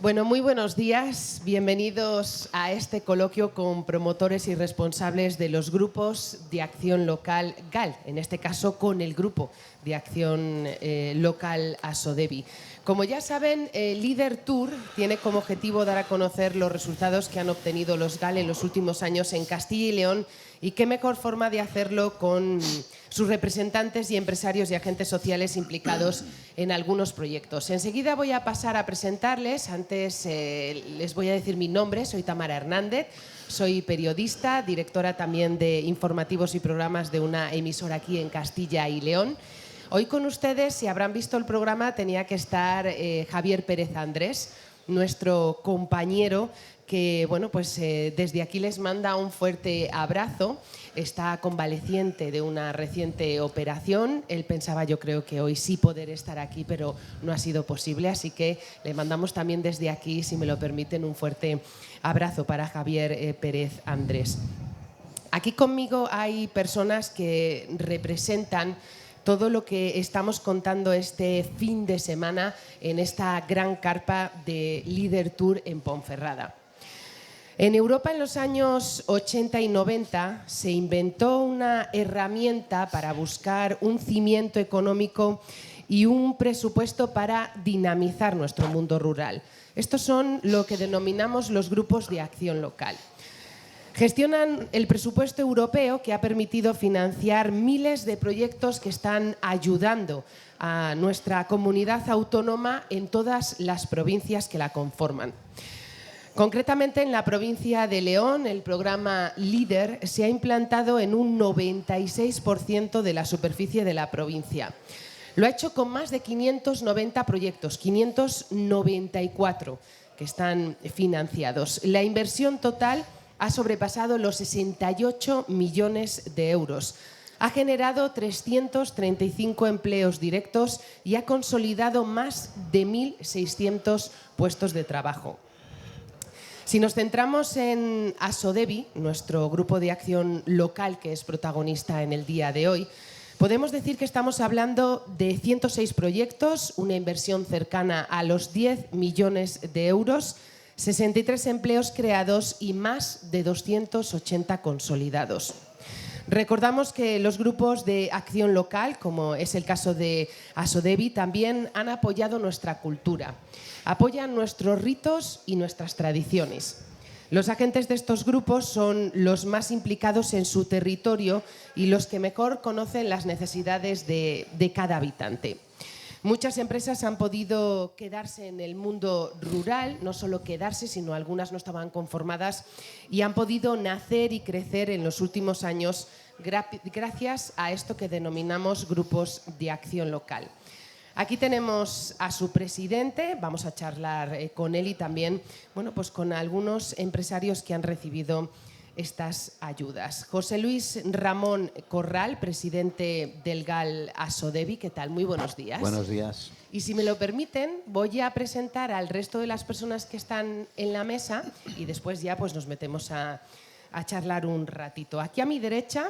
Bueno, muy buenos días. Bienvenidos a este coloquio con promotores y responsables de los grupos de acción local GAL, en este caso con el grupo de acción local ASODEBI. Como ya saben, Leader Tour tiene como objetivo dar a conocer los resultados que han obtenido los GAL en los últimos años en Castilla y León, y qué mejor forma de hacerlo con sus representantes y empresarios y agentes sociales implicados en algunos proyectos. Enseguida voy a pasar a presentarles. Antes les voy a decir mi nombre. Soy Tamara Hernández, soy periodista, directora también de informativos y programas de una emisora aquí en Castilla y León. Hoy con ustedes, si habrán visto el programa, tenía que estar Javier Pérez Andrés, nuestro compañero, que bueno, pues desde aquí les manda un fuerte abrazo. Está convaleciente de una reciente operación. Él pensaba, yo creo, que hoy sí poder estar aquí, pero no ha sido posible, así que le mandamos también desde aquí, si me lo permiten, un fuerte abrazo para Javier Pérez Andrés. Aquí conmigo hay personas que representan todo lo que estamos contando este fin de semana en esta gran carpa de Leader Tour en Ponferrada. En Europa, en los años 80 y 90, se inventó una herramienta para buscar un cimiento económico y un presupuesto para dinamizar nuestro mundo rural. Estos son lo que denominamos los grupos de acción local. Gestionan el presupuesto europeo, que ha permitido financiar miles de proyectos que están ayudando a nuestra comunidad autónoma en todas las provincias que la conforman. Concretamente, en la provincia de León, el programa LEADER se ha implantado en un 96% de la superficie de la provincia. Lo ha hecho con más de 590 proyectos, 594 que están financiados. La inversión total ha sobrepasado los 68 millones de euros. Ha generado 335 empleos directos y ha consolidado más de 1.600 puestos de trabajo. Si nos centramos en ASODEBI, nuestro grupo de acción local que es protagonista en el día de hoy, podemos decir que estamos hablando de 106 proyectos, una inversión cercana a los 10 millones de euros, 63 empleos creados y más de 280 consolidados. Recordamos que los grupos de acción local, como es el caso de ASODEBI, también han apoyado nuestra cultura, apoyan nuestros ritos y nuestras tradiciones. Los agentes de estos grupos son los más implicados en su territorio y los que mejor conocen las necesidades de cada habitante. Muchas empresas han podido quedarse en el mundo rural, no solo quedarse, sino algunas no estaban conformadas y han podido nacer y crecer en los últimos años gracias a esto que denominamos grupos de acción local. Aquí tenemos a su presidente, vamos a charlar con él y también pues con algunos empresarios que han recibido estas ayudas. José Luis Ramón Corral, presidente del GAL ASODEBI, ¿qué tal? Muy buenos días. Buenos días. Y si me lo permiten, voy a presentar al resto de las personas que están en la mesa y después ya pues nos metemos a charlar un ratito. Aquí a mi derecha,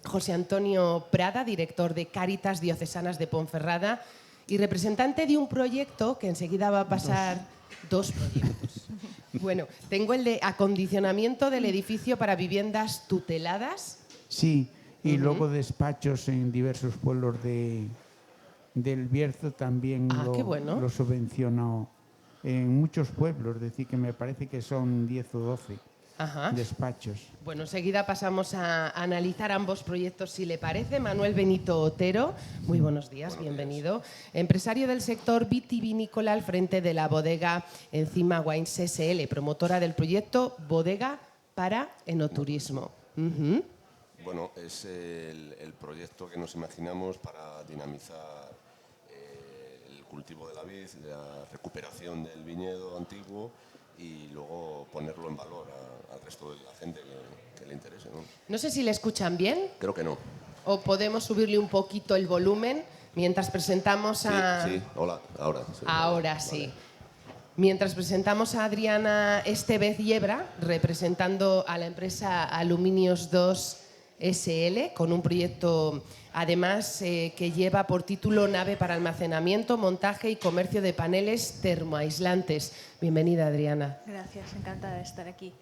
José Antonio Prada, director de Cáritas Diocesanas de Ponferrada y representante de un proyecto que enseguida va a pasar. Dos proyectos. Bueno, tengo el de acondicionamiento del edificio para viviendas tuteladas. Sí, y luego despachos en diversos pueblos del Bierzo también lo subvencionó en muchos pueblos, es decir, que me parece que son 10 o 12 despachos. Bueno, enseguida pasamos a analizar ambos proyectos, si le parece. Manuel Benito Otero, muy buenos días, bienvenido. Empresario del sector vitivinícola al frente de la bodega Encima Wines SL, promotora del proyecto Bodega para Enoturismo. Bueno, es el proyecto que nos imaginamos para dinamizar el cultivo de la vid, la recuperación del viñedo antiguo y luego ponerlo en valor al resto de la gente que le interese, ¿no? No sé si le escuchan bien. Creo que no. ¿O podemos subirle un poquito el volumen mientras presentamos a... Sí, hola, ahora. Sí, ahora sí. Vale. Mientras presentamos a Adriana Estevez Yebra, representando a la empresa Aluminios 2 SL, con un proyecto además que lleva por título Nave para almacenamiento, montaje y comercio de paneles termoaislantes. Bienvenida, Adriana. Gracias, encantada de estar aquí.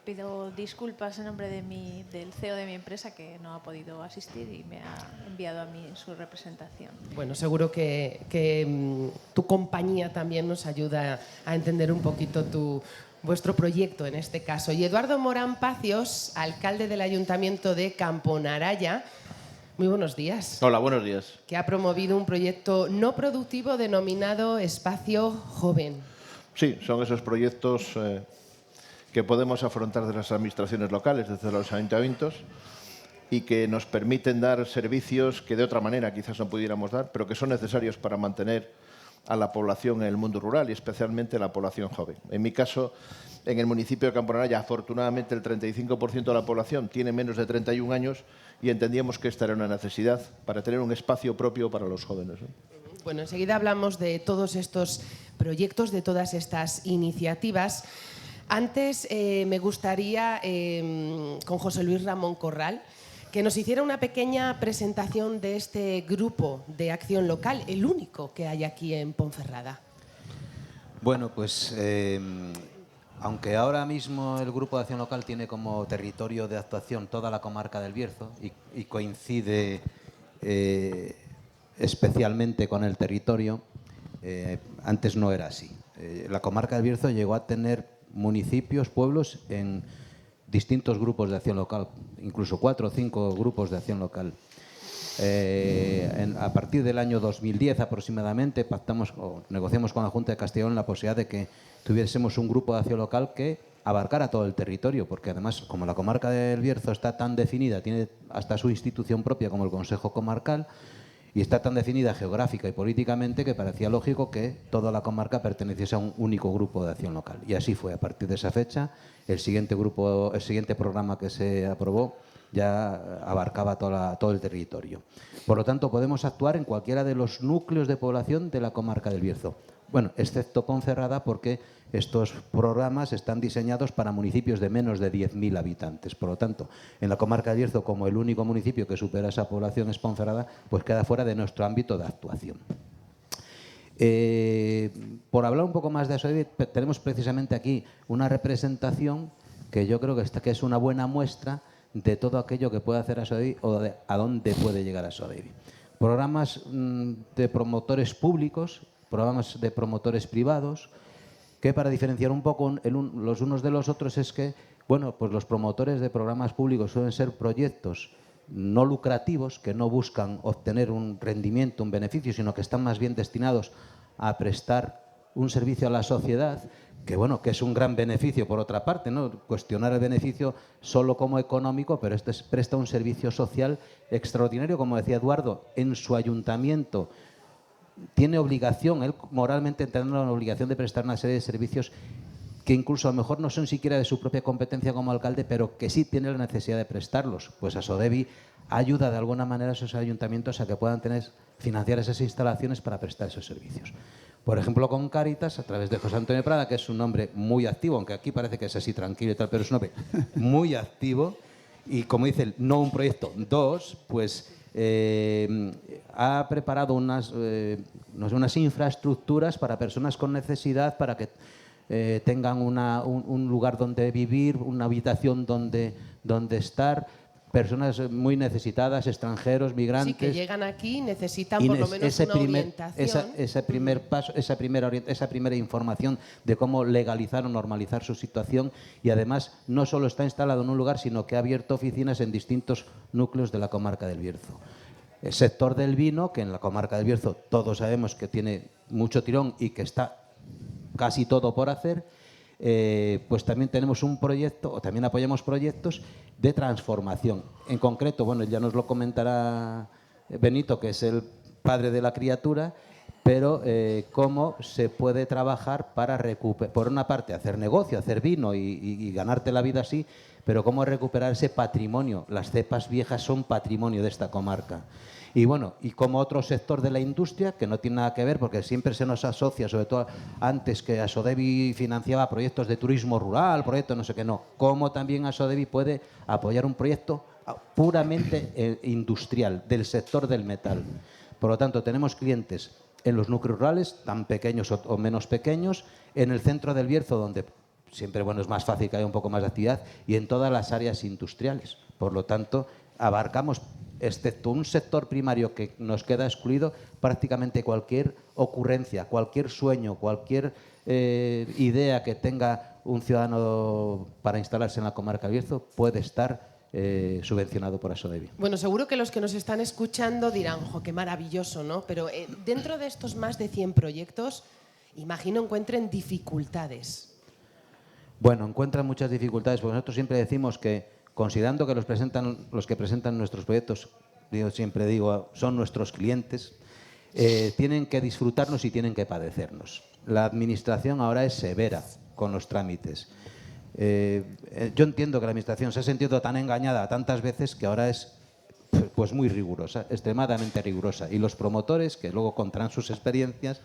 Pido disculpas en nombre del CEO de mi empresa, que no ha podido asistir y me ha enviado a mí su representación. Bueno, seguro que tu compañía también nos ayuda a entender un poquito vuestro proyecto en este caso. Y Eduardo Morán Pacios, alcalde del Ayuntamiento de Camponaraya, muy buenos días. Hola, buenos días. Que ha promovido un proyecto no productivo denominado Espacio Joven. Sí, son esos proyectos que podemos afrontar desde las administraciones locales, desde los ayuntamientos, y que nos permiten dar servicios que de otra manera quizás no pudiéramos dar, pero que son necesarios para mantener a la población en el mundo rural y especialmente la población joven. En mi caso, en el municipio de Camponaraya, afortunadamente el 35% de la población tiene menos de 31 años y entendíamos que esta era una necesidad para tener un espacio propio para los jóvenes. Bueno, enseguida hablamos de todos estos proyectos, de todas estas iniciativas. Antes me gustaría, con José Luis Ramón Corral, que nos hiciera una pequeña presentación de este grupo de acción local, el único que hay aquí en Ponferrada. Bueno, pues aunque ahora mismo el Grupo de Acción Local tiene como territorio de actuación toda la comarca del Bierzo y coincide especialmente con el territorio, antes no era así. La comarca del Bierzo llegó a tener municipios, pueblos en distintos grupos de acción local, incluso 4 o 5 grupos de acción local. A partir del año 2010 aproximadamente pactamos o negociamos con la Junta de Castellón la posibilidad de que tuviésemos un grupo de acción local que abarcara todo el territorio, porque además, como la comarca del Bierzo está tan definida, tiene hasta su institución propia como el Consejo Comarcal, y está tan definida geográfica y políticamente que parecía lógico que toda la comarca perteneciese a un único grupo de acción local. Y así fue. A partir de esa fecha, el siguiente programa que se aprobó ya abarcaba todo el territorio. Por lo tanto, podemos actuar en cualquiera de los núcleos de población de la comarca del Bierzo. Bueno, excepto Ponferrada, porque estos programas están diseñados para municipios de menos de 10.000 habitantes. Por lo tanto, en la comarca del Bierzo, como el único municipio que supera esa población es Ponferrada, pues queda fuera de nuestro ámbito de actuación. Por hablar un poco más de ASODEVI, tenemos precisamente aquí una representación que yo creo que es una buena muestra de todo aquello que puede hacer ASODEVI o de a dónde puede llegar ASODEVI. Programas de promotores públicos, programas de promotores privados, que para diferenciar un poco los unos de los otros es que, bueno, pues los promotores de programas públicos suelen ser proyectos no lucrativos, que no buscan obtener un rendimiento, un beneficio, sino que están más bien destinados a prestar un servicio a la sociedad, que bueno, que es un gran beneficio por otra parte, ¿no? Cuestionar el beneficio solo como económico, pero este presta un servicio social extraordinario, como decía Eduardo, en su ayuntamiento tiene obligación, él moralmente teniendo la obligación de prestar una serie de servicios que incluso a lo mejor no son siquiera de su propia competencia como alcalde, pero que sí tiene la necesidad de prestarlos. Pues ASODEVI ayuda de alguna manera a esos ayuntamientos a que puedan financiar esas instalaciones para prestar esos servicios. Por ejemplo, con Cáritas, a través de José Antonio Prada, que es un hombre muy activo, aunque aquí parece que es así tranquilo y tal, pero es un hombre muy activo y, como dice, no un proyecto, dos, pues ha preparado unas infraestructuras para personas con necesidad, para que tengan un lugar donde vivir, una habitación donde estar, personas muy necesitadas, extranjeros, migrantes. Sí, que llegan aquí y necesitan por lo menos una orientación. Ese primer paso, esa primera información de cómo legalizar o normalizar su situación, y además no solo está instalado en un lugar, sino que ha abierto oficinas en distintos núcleos de la comarca del Bierzo. El sector del vino, que en la comarca del Bierzo todos sabemos que tiene mucho tirón y que está casi todo por hacer, pues también tenemos un proyecto, o también apoyamos proyectos de transformación. En concreto, bueno, ya nos lo comentará Benito, que es el padre de la criatura, pero cómo se puede trabajar para recuperar, por una parte, hacer negocio, hacer vino y ganarte la vida así, pero cómo recuperar ese patrimonio. Las cepas viejas son patrimonio de esta comarca. Y bueno, y como otro sector de la industria, que no tiene nada que ver, porque siempre se nos asocia, sobre todo antes que ASODEVI financiaba proyectos de turismo rural, proyectos no sé qué, no. Cómo también ASODEVI puede apoyar un proyecto puramente industrial, del sector del metal. Por lo tanto, tenemos clientes en los núcleos rurales, tan pequeños o menos pequeños, en el centro del Bierzo, donde siempre es más fácil que haya un poco más de actividad, y en todas las áreas industriales. Por lo tanto, abarcamos, excepto un sector primario que nos queda excluido, prácticamente cualquier ocurrencia, cualquier sueño, cualquier idea que tenga un ciudadano para instalarse en la comarca del Bierzo puede estar subvencionado por Asodebi. Bueno, seguro que los que nos están escuchando dirán, ¡jo, qué maravilloso!, ¿no? Pero dentro de estos más de 100 proyectos, imagino encuentren dificultades. Bueno, encuentran muchas dificultades, porque nosotros siempre decimos que, considerando que los que presentan nuestros proyectos, yo siempre digo, son nuestros clientes, tienen que disfrutarnos y tienen que padecernos. La administración ahora es severa con los trámites. Yo entiendo que la administración se ha sentido tan engañada tantas veces que ahora es pues muy rigurosa, extremadamente rigurosa. Y los promotores, que luego contarán sus experiencias,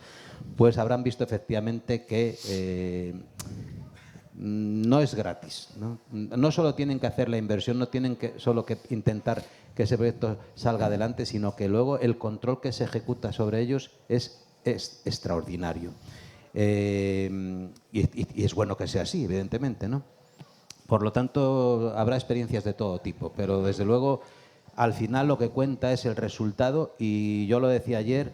pues habrán visto efectivamente que no es gratis, ¿no? No solo tienen que hacer la inversión, no tienen solo que intentar que ese proyecto salga adelante, sino que luego el control que se ejecuta sobre ellos es extraordinario. Y es bueno que sea así, evidentemente, ¿no? Por lo tanto, habrá experiencias de todo tipo, pero desde luego al final lo que cuenta es el resultado, y yo lo decía ayer,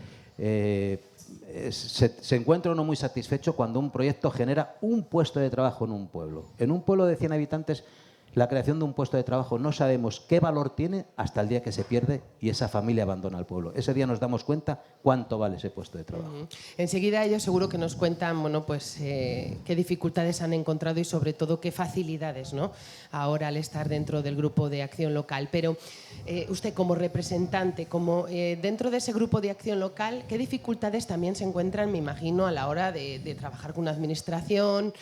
se encuentra uno muy satisfecho cuando un proyecto genera un puesto de trabajo en un pueblo. En un pueblo de 100 habitantes, la creación de un puesto de trabajo no sabemos qué valor tiene hasta el día que se pierde y esa familia abandona el pueblo. Ese día nos damos cuenta cuánto vale ese puesto de trabajo. Enseguida ellos seguro que nos cuentan, bueno, pues qué dificultades han encontrado y sobre todo qué facilidades, ¿no?, ahora al estar dentro del grupo de acción local. Pero usted como representante, como dentro de ese grupo de acción local, ¿qué dificultades también se encuentran, me imagino, a la hora de trabajar con una administración,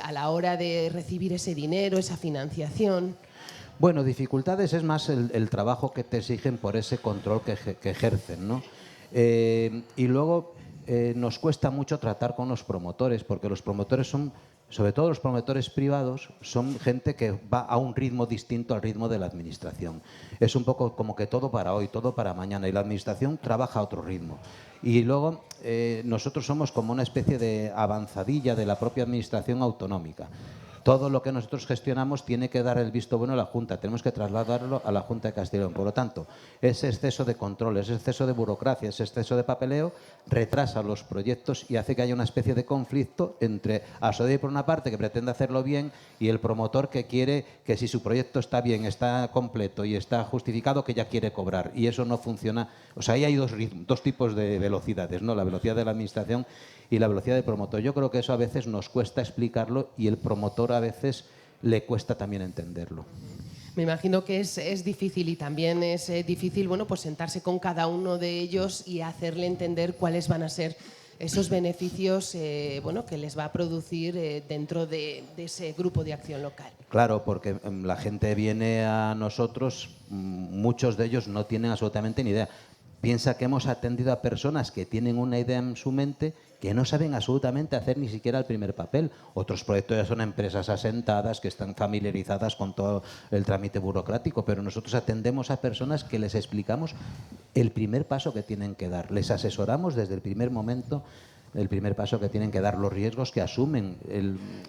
a la hora de recibir ese dinero, esa financiación? Bueno, dificultades es más el trabajo que te exigen por ese control que ejercen, ¿no? Y luego nos cuesta mucho tratar con los promotores, porque los promotores son, sobre todo los promotores privados, son gente que va a un ritmo distinto al ritmo de la administración. Es un poco como que todo para hoy, todo para mañana, y la administración trabaja a otro ritmo. Y luego nosotros somos como una especie de avanzadilla de la propia administración autonómica. Todo lo que nosotros gestionamos tiene que dar el visto bueno a la Junta, tenemos que trasladarlo a la Junta de Castilla y León. Por lo tanto, ese exceso de control, ese exceso de burocracia, ese exceso de papeleo retrasa los proyectos y hace que haya una especie de conflicto entre Asodebi por una parte, que pretende hacerlo bien, y el promotor que quiere que si su proyecto está bien, está completo y está justificado, que ya quiere cobrar. Y eso no funciona. O sea, ahí hay dos tipos de velocidades, ¿no? La velocidad de la administración y la velocidad del promotor. Yo creo que eso a veces nos cuesta explicarlo y el promotor a veces le cuesta también entenderlo. Me imagino que es difícil, y también es difícil, bueno, pues sentarse con cada uno de ellos y hacerle entender cuáles van a ser esos beneficios bueno, que les va a producir dentro de ese grupo de acción local. Claro, porque la gente viene a nosotros, muchos de ellos no tienen absolutamente ni idea. Piensa que hemos atendido a personas que tienen una idea en su mente que no saben absolutamente hacer ni siquiera el primer papel. Otros proyectos ya son empresas asentadas que están familiarizadas con todo el trámite burocrático, pero nosotros atendemos a personas que les explicamos el primer paso que tienen que dar. Les asesoramos desde el primer momento, el primer paso que tienen que dar, los riesgos que asumen,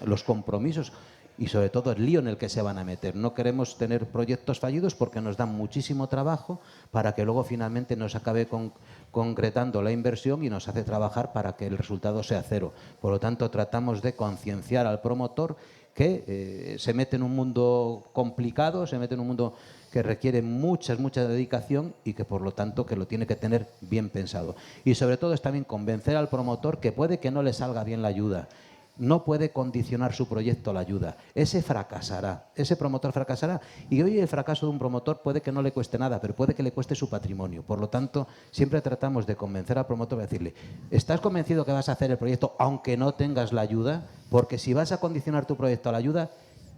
los compromisos y sobre todo el lío en el que se van a meter. No queremos tener proyectos fallidos porque nos dan muchísimo trabajo para que luego finalmente nos acabe concretando la inversión y nos hace trabajar para que el resultado sea cero. Por lo tanto, tratamos de concienciar al promotor que se mete en un mundo complicado, se mete en un mundo que requiere mucha dedicación y que por lo tanto que lo tiene que tener bien pensado. Y sobre todo es también convencer al promotor que puede que no le salga bien la ayuda. No puede condicionar su proyecto a la ayuda. Ese fracasará, ese promotor fracasará. Y hoy el fracaso de un promotor puede que no le cueste nada, pero puede que le cueste su patrimonio. Por lo tanto, siempre tratamos de convencer al promotor, de decirle, ¿estás convencido que vas a hacer el proyecto aunque no tengas la ayuda? Porque si vas a condicionar tu proyecto a la ayuda,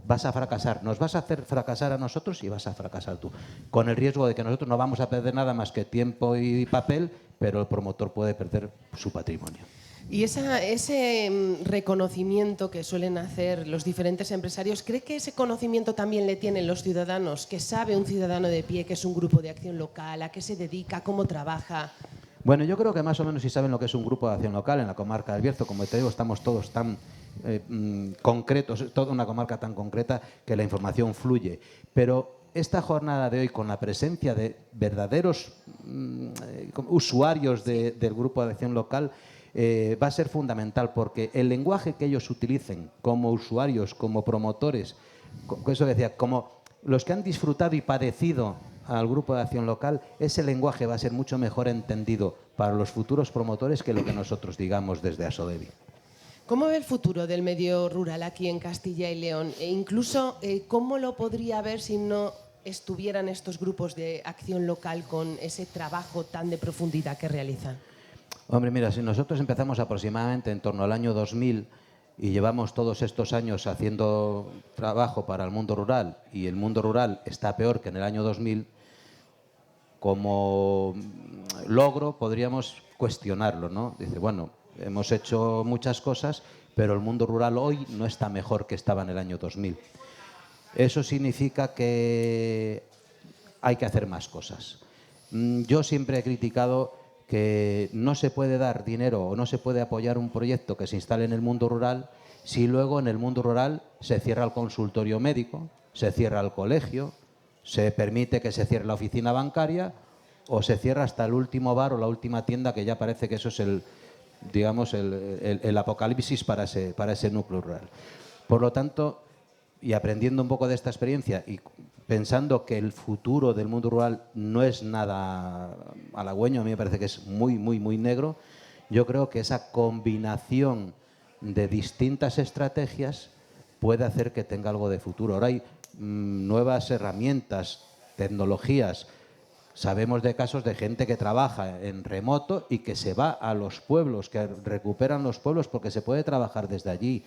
vas a fracasar. Nos vas a hacer fracasar a nosotros y vas a fracasar tú. Con el riesgo de que nosotros no vamos a perder nada más que tiempo y papel, pero el promotor puede perder su patrimonio. Y ese reconocimiento que suelen hacer los diferentes empresarios, ¿cree que ese conocimiento también le tienen los ciudadanos? ¿Que sabe un ciudadano de pie que es un grupo de acción local, a qué se dedica, cómo trabaja? Bueno, yo creo que más o menos sí saben lo que es un grupo de acción local en la comarca del Bierzo. Como te digo, estamos todos tan concretos, es toda una comarca tan concreta que la información fluye. Pero esta jornada de hoy, con la presencia de verdaderos usuarios del grupo de acción local, va a ser fundamental, porque el lenguaje que ellos utilicen como usuarios, como promotores, eso decía, como los que han disfrutado y padecido al grupo de acción local, ese lenguaje va a ser mucho mejor entendido para los futuros promotores que lo que nosotros digamos desde Asodebi. ¿Cómo ve el futuro del medio rural aquí en Castilla y León? E incluso, ¿cómo lo podría ver si no estuvieran estos grupos de acción local con ese trabajo tan de profundidad que realizan? Hombre, mira, si nosotros empezamos aproximadamente en torno al año 2000 y llevamos todos estos años haciendo trabajo para el mundo rural y el mundo rural está peor que en el año 2000, como logro podríamos cuestionarlo, ¿no? Dice, bueno, hemos hecho muchas cosas, pero el mundo rural hoy no está mejor que estaba en el año 2000. Eso significa que hay que hacer más cosas. Yo siempre he criticado que no se puede dar dinero o no se puede apoyar un proyecto que se instale en el mundo rural si luego en el mundo rural se cierra el consultorio médico, se cierra el colegio, se permite que se cierre la oficina bancaria o se cierra hasta el último bar o la última tienda, que ya parece que eso es el apocalipsis para ese núcleo rural. Por lo tanto, y aprendiendo un poco de esta experiencia y pensando que el futuro del mundo rural no es nada halagüeño, a mí me parece que es muy, muy, muy negro, yo creo que esa combinación de distintas estrategias puede hacer que tenga algo de futuro. Ahora hay nuevas herramientas, tecnologías. Sabemos de casos de gente que trabaja en remoto y que se va a los pueblos, que recuperan los pueblos porque se puede trabajar desde allí.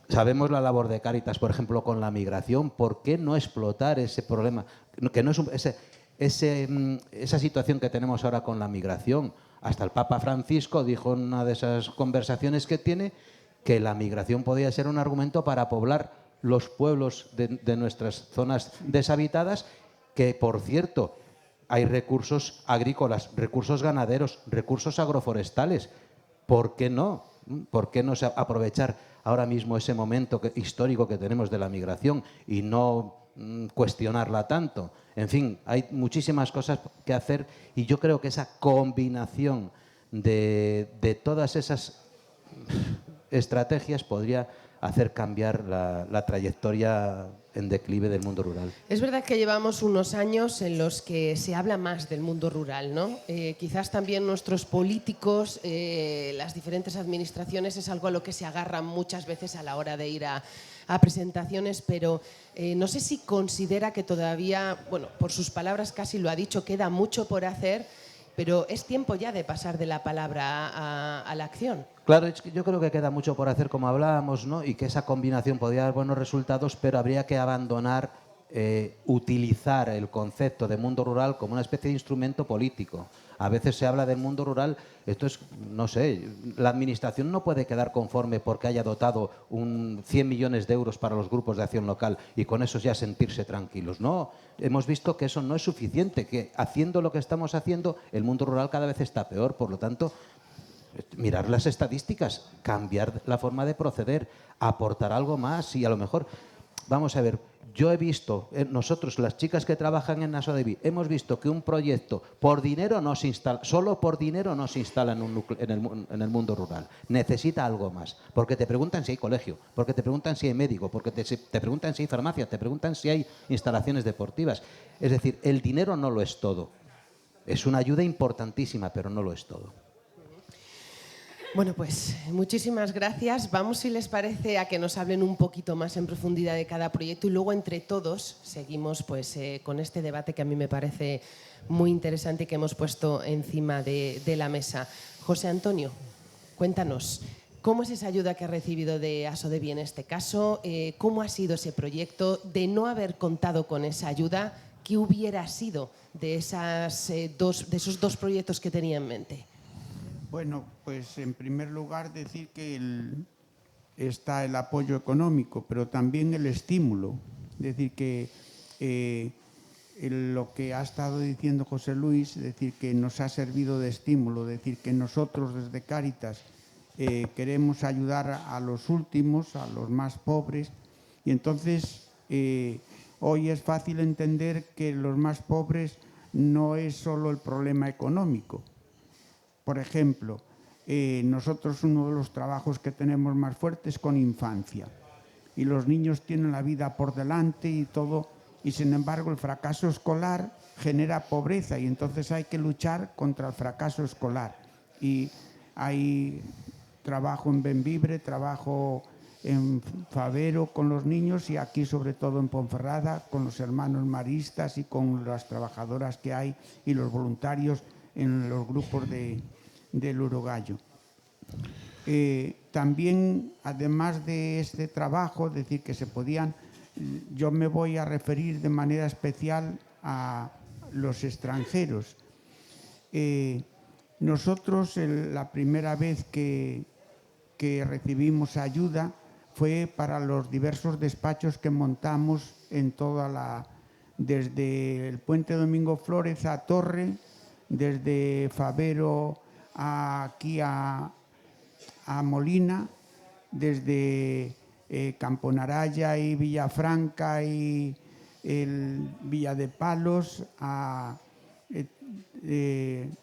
Sabemos la labor de Cáritas, por ejemplo, con la migración. ¿Por qué no explotar ese problema? Que no es esa situación que tenemos ahora con la migración. Hasta el Papa Francisco dijo en una de esas conversaciones que tiene que la migración podía ser un argumento para poblar los pueblos de nuestras zonas deshabitadas, que, por cierto, hay recursos agrícolas, recursos ganaderos, recursos agroforestales. ¿Por qué no? ¿Por qué no aprovechar ahora mismo ese momento histórico que tenemos de la migración y no cuestionarla tanto? En fin, hay muchísimas cosas que hacer y yo creo que esa combinación de todas esas estrategias podría hacer cambiar la trayectoria en declive del mundo rural. Es verdad que llevamos unos años en los que se habla más del mundo rural, ¿no? Quizás también nuestros políticos, las diferentes administraciones, es algo a lo que se agarran muchas veces a la hora de ir a presentaciones, pero no sé si considera que todavía, bueno, por sus palabras casi lo ha dicho, queda mucho por hacer, pero es tiempo ya de pasar de la palabra a la acción. Claro, yo creo que queda mucho por hacer, como hablábamos, ¿no? Y que esa combinación podría dar buenos resultados, pero habría que abandonar, utilizar el concepto de mundo rural como una especie de instrumento político. A veces se habla del mundo rural, esto es, no sé, la administración no puede quedar conforme porque haya dotado 100 millones de euros para los grupos de acción local y con eso ya sentirse tranquilos. No, hemos visto que eso no es suficiente, que haciendo lo que estamos haciendo, el mundo rural cada vez está peor, por lo tanto, mirar las estadísticas, cambiar la forma de proceder, aportar algo más y a lo mejor, vamos a ver, yo he visto, nosotros, las chicas que trabajan en Asodebi, hemos visto que un proyecto por dinero no se instala, solo por dinero no se instala en el mundo rural. Necesita algo más, porque te preguntan si hay colegio, porque te preguntan si hay médico, porque te preguntan si hay farmacia, te preguntan si hay instalaciones deportivas. Es decir, el dinero no lo es todo. Es una ayuda importantísima, pero no lo es todo. Bueno, pues muchísimas gracias. Vamos, si les parece, a que nos hablen un poquito más en profundidad de cada proyecto y luego entre todos seguimos pues, con este debate que a mí me parece muy interesante y que hemos puesto encima de la mesa. José Antonio, cuéntanos, ¿cómo es esa ayuda que ha recibido de Asodebi en este caso? ¿Cómo ha sido ese proyecto? De no haber contado con esa ayuda, ¿qué hubiera sido de esos dos proyectos que tenía en mente? Bueno, pues en primer lugar decir que está el apoyo económico, pero también el estímulo. Es decir, que lo que ha estado diciendo José Luis, es decir, que nos ha servido de estímulo, es decir, que nosotros desde Cáritas queremos ayudar a los últimos, a los más pobres, y entonces hoy es fácil entender que los más pobres no es solo el problema económico. Por ejemplo, nosotros uno de los trabajos que tenemos más fuertes es con infancia, y los niños tienen la vida por delante y todo, y sin embargo el fracaso escolar genera pobreza, y entonces hay que luchar contra el fracaso escolar. Y hay trabajo en Bembibre, trabajo en Favero con los niños, y aquí sobre todo en Ponferrada con los hermanos maristas y con las trabajadoras que hay y los voluntarios en los grupos del Urogallo. También, además de este trabajo, es decir, que se podían, yo me voy a referir de manera especial a los extranjeros. Nosotros la primera vez que recibimos ayuda fue para los diversos despachos que montamos en desde el Puente Domingo Flórez a Torre, desde Favero aquí a Molina, desde Camponaraya y Villafranca y Villa de Palos a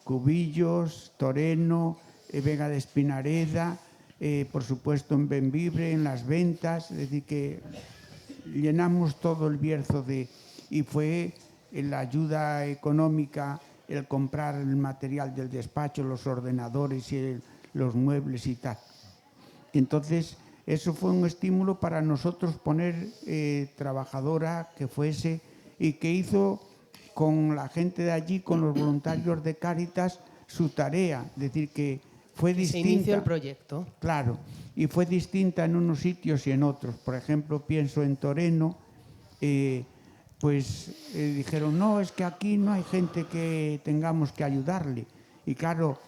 Cubillos, Toreno, Vega de Espinareda, por supuesto en Bembibre, en Las Ventas, es decir, que llenamos todo el Bierzo y fue la ayuda económica, el comprar el material del despacho, los ordenadores y los muebles y tal. Entonces, eso fue un estímulo para nosotros poner trabajadora que fuese y que hizo con la gente de allí, con los voluntarios de Cáritas, su tarea. Es decir, que fue distinta. Se inició el proyecto. Claro, y fue distinta en unos sitios y en otros. Por ejemplo, pienso en Toreno, dijeron, no, es que aquí no hay gente que tengamos que ayudarle. Y claro,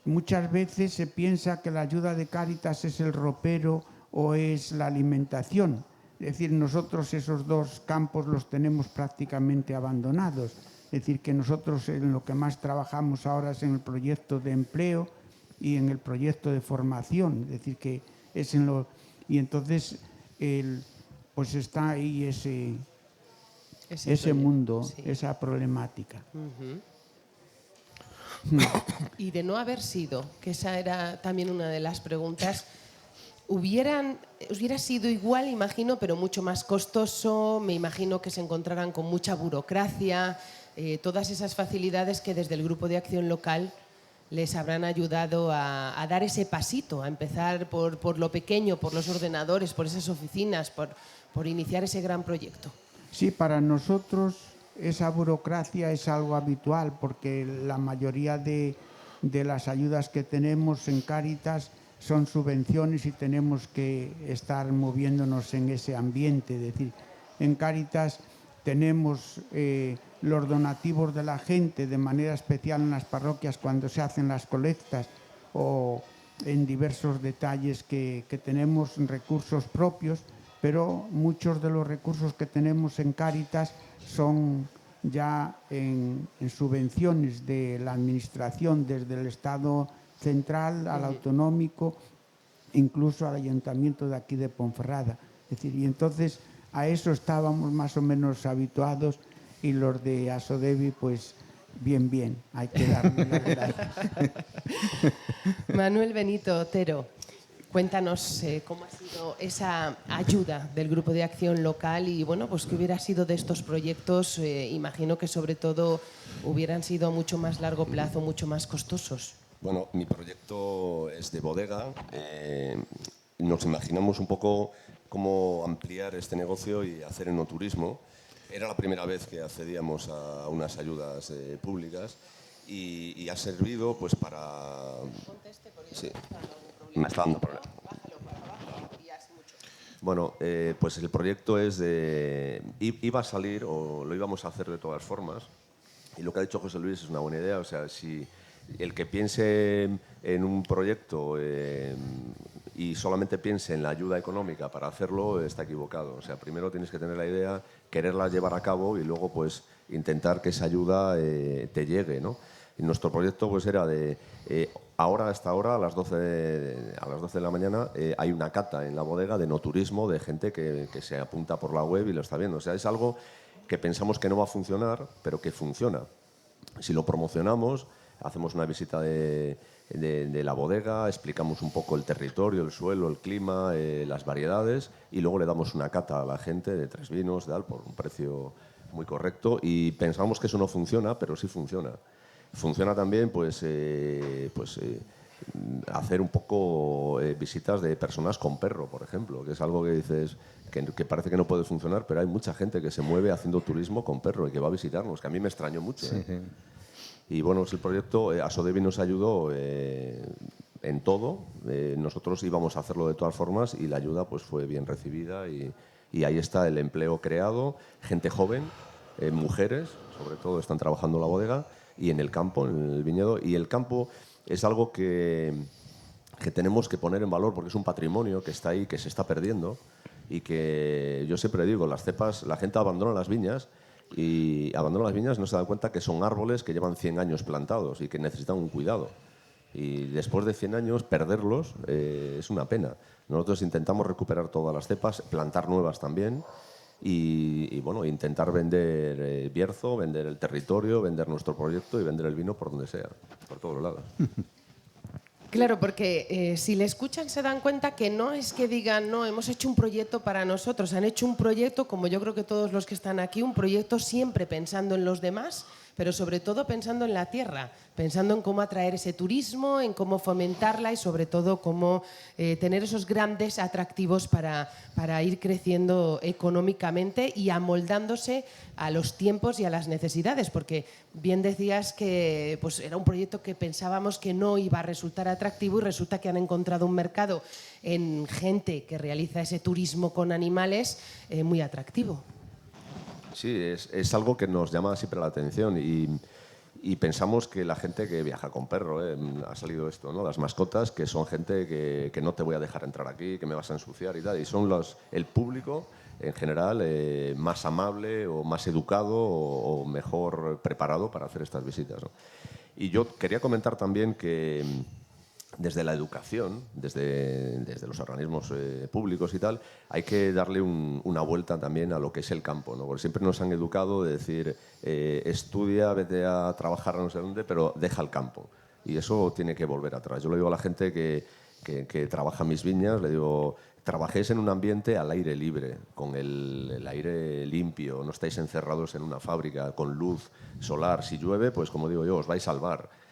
muchas veces se piensa que la ayuda de Cáritas es el ropero o es la alimentación. Es decir, nosotros esos dos campos los tenemos prácticamente abandonados. Es decir, que nosotros en lo que más trabajamos ahora es en el proyecto de empleo y en el proyecto de formación. Es decir, que es en lo... Y entonces, pues está ahí ese mundo, sí, esa problemática. Y de no haber sido, que esa era también una de las preguntas, hubiera sido igual, imagino, pero mucho más costoso, me imagino que se encontraran con mucha burocracia, todas esas facilidades que desde el Grupo de Acción Local les habrán ayudado a dar ese pasito, a empezar por lo pequeño, por los ordenadores, por esas oficinas, por iniciar ese gran proyecto. Sí, para nosotros esa burocracia es algo habitual, porque la mayoría de las ayudas que tenemos en Cáritas son subvenciones y tenemos que estar moviéndonos en ese ambiente. Es decir, en Cáritas tenemos los donativos de la gente, de manera especial en las parroquias cuando se hacen las colectas o en diversos detalles que tenemos recursos propios, pero muchos de los recursos que tenemos en Cáritas son ya en subvenciones de la administración, desde el Estado central al autonómico, incluso al ayuntamiento de aquí de Ponferrada. Es decir, y entonces a eso estábamos más o menos habituados, y los de Asodevi, pues bien, hay que darle las gracias. Manuel Benito Otero, cuéntanos cómo ha sido esa ayuda del Grupo de Acción Local y, bueno, pues qué hubiera sido de estos proyectos. Imagino que sobre todo hubieran sido a mucho más largo plazo, mucho más costosos. Bueno, mi proyecto es de bodega. Nos imaginamos un poco cómo ampliar este negocio y hacer enoturismo. Era la primera vez que accedíamos a unas ayudas públicas y ha servido pues para... Sí, me está dando problema. Bueno, pues el proyecto es de... Iba a salir, o lo íbamos a hacer de todas formas, y lo que ha dicho José Luis es una buena idea. O sea, si el que piense en un proyecto y solamente piense en la ayuda económica para hacerlo, está equivocado. O sea, primero tienes que tener la idea, quererla llevar a cabo y luego pues intentar que esa ayuda te llegue, ¿no? Y nuestro proyecto pues era de ahora, hasta ahora, a las 12 de la mañana, hay una cata en la bodega de no turismo, de gente que se apunta por la web y lo está viendo. O sea, es algo que pensamos que no va a funcionar, pero que funciona. Si lo promocionamos, hacemos una visita de la bodega, explicamos un poco el territorio, el suelo, el clima, las variedades, y luego le damos una cata a la gente de 3 vinos, por un precio muy correcto, y pensamos que eso no funciona, pero sí funciona. Funciona también hacer un poco visitas de personas con perro, por ejemplo, que es algo que dices que parece que no puede funcionar, pero hay mucha gente que se mueve haciendo turismo con perro y que va a visitarnos, que a mí me extrañó mucho. Sí. Y bueno, el proyecto Asodevi nos ayudó en todo. Nosotros íbamos a hacerlo de todas formas y la ayuda pues fue bien recibida y ahí está el empleo creado, gente joven, mujeres, sobre todo están trabajando en la bodega y en el campo, en el viñedo. Y el campo es algo que tenemos que poner en valor porque es un patrimonio que está ahí, que se está perdiendo y que yo siempre digo, las cepas, la gente abandona las viñas y abandona las viñas, no se dan cuenta que son árboles que llevan 100 años plantados y que necesitan un cuidado. Y después de 100 años, perderlos es una pena. Nosotros intentamos recuperar todas las cepas, plantar nuevas también y bueno, intentar vender Bierzo, vender el territorio, vender nuestro proyecto y vender el vino por donde sea, por todos lados. Claro, porque si le escuchan se dan cuenta que no es que digan, no, hemos hecho un proyecto para nosotros, han hecho un proyecto, como yo creo que todos los que están aquí, un proyecto siempre pensando en los demás, pero sobre todo pensando en la tierra, pensando en cómo atraer ese turismo, en cómo fomentarla y sobre todo cómo tener esos grandes atractivos para ir creciendo económicamente y amoldándose a los tiempos y a las necesidades, porque bien decías que pues, era un proyecto que pensábamos que no iba a resultar atractivo y resulta que han encontrado un mercado en gente que realiza ese turismo con animales muy atractivo. Sí, es algo que nos llama siempre la atención y pensamos que la gente que viaja con perro, ha salido esto, ¿no? Las mascotas, que son gente que no te voy a dejar entrar aquí, que me vas a ensuciar y tal, y son el público en general más amable o más educado o mejor preparado para hacer estas visitas, ¿no? Y yo quería comentar también que desde la educación, desde los organismos públicos y tal, hay que darle una vuelta también a lo que es el campo, ¿no? Porque siempre nos han educado de decir, estudia, vete a trabajar no sé dónde, pero deja el campo. Y eso tiene que volver atrás. Yo le digo a la gente que trabaja en mis viñas, le digo, trabajéis en un ambiente al aire libre, con el aire limpio, no estáis encerrados en una fábrica con luz solar. Si llueve, pues como digo yo, os vais a salvar.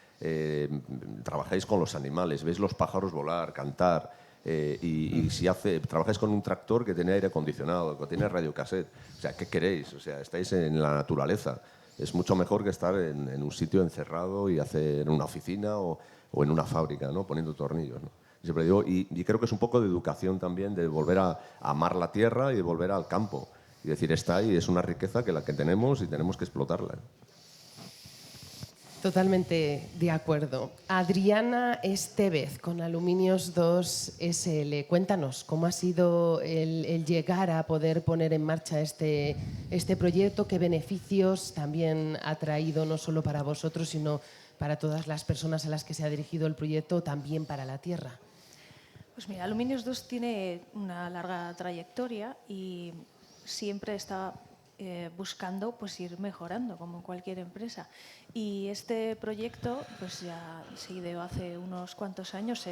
Trabajáis con los animales, veis los pájaros volar, cantar, y si trabajáis con un tractor que tiene aire acondicionado, que tiene radiocassette, o sea, ¿qué queréis? O sea, estáis en la naturaleza. Es mucho mejor que estar en un sitio encerrado y hacer en una oficina o en una fábrica, ¿no? Poniendo tornillos, ¿no? Siempre digo, y creo que es un poco de educación también, de volver a amar la tierra y de volver al campo. Y decir, está ahí, es una riqueza que tenemos y tenemos que explotarla. Totalmente de acuerdo. Adriana Estevez, con Aluminios 2 SL. Cuéntanos, ¿cómo ha sido el llegar a poder poner en marcha este proyecto? ¿Qué beneficios también ha traído no solo para vosotros, sino para todas las personas a las que se ha dirigido el proyecto, también para la tierra? Pues mira, Aluminios 2 tiene una larga trayectoria y siempre está buscando pues ir mejorando como cualquier empresa, y este proyecto pues ya se ideó hace unos cuantos años,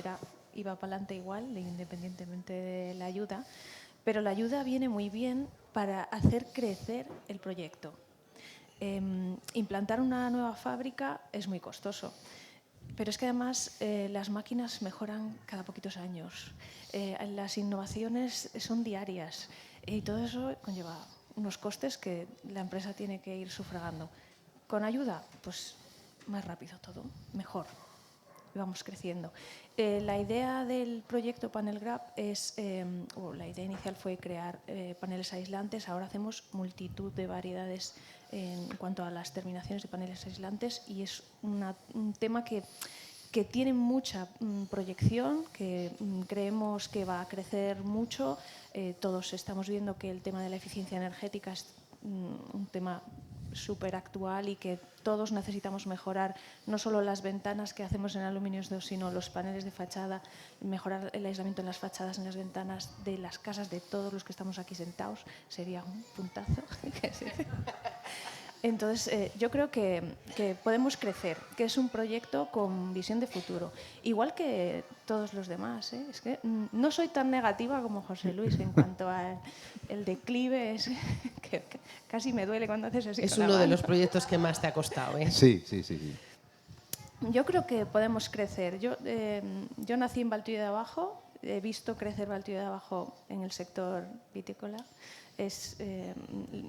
iba para adelante igual independientemente de la ayuda, pero la ayuda viene muy bien para hacer crecer el proyecto. Implantar una nueva fábrica es muy costoso, pero es que además las máquinas mejoran cada poquitos años, las innovaciones son diarias y todo eso conlleva unos costes que la empresa tiene que ir sufragando. Con ayuda, pues más rápido todo, mejor. vamos creciendo. La idea del proyecto Panelgrab es, la idea inicial fue crear paneles aislantes. Ahora hacemos multitud de variedades en cuanto a las terminaciones de paneles aislantes y es un tema que tiene mucha proyección, que creemos que va a crecer mucho. Todos estamos viendo que el tema de la eficiencia energética es un tema súper actual y que todos necesitamos mejorar no solo las ventanas que hacemos en Aluminios 2, sino los paneles de fachada, mejorar el aislamiento en las fachadas, en las ventanas de las casas de todos los que estamos aquí sentados. Sería un puntazo. Entonces, yo creo que podemos crecer, que es un proyecto con visión de futuro, igual que todos los demás. Es que no soy tan negativa como José Luis en cuanto al declive, que casi me duele cuando haces así. Es uno de los proyectos que más te ha costado. Sí. Yo creo que podemos crecer. Yo nací en Valtollo de Abajo, he visto crecer Valtollo de Abajo en el sector vitícola.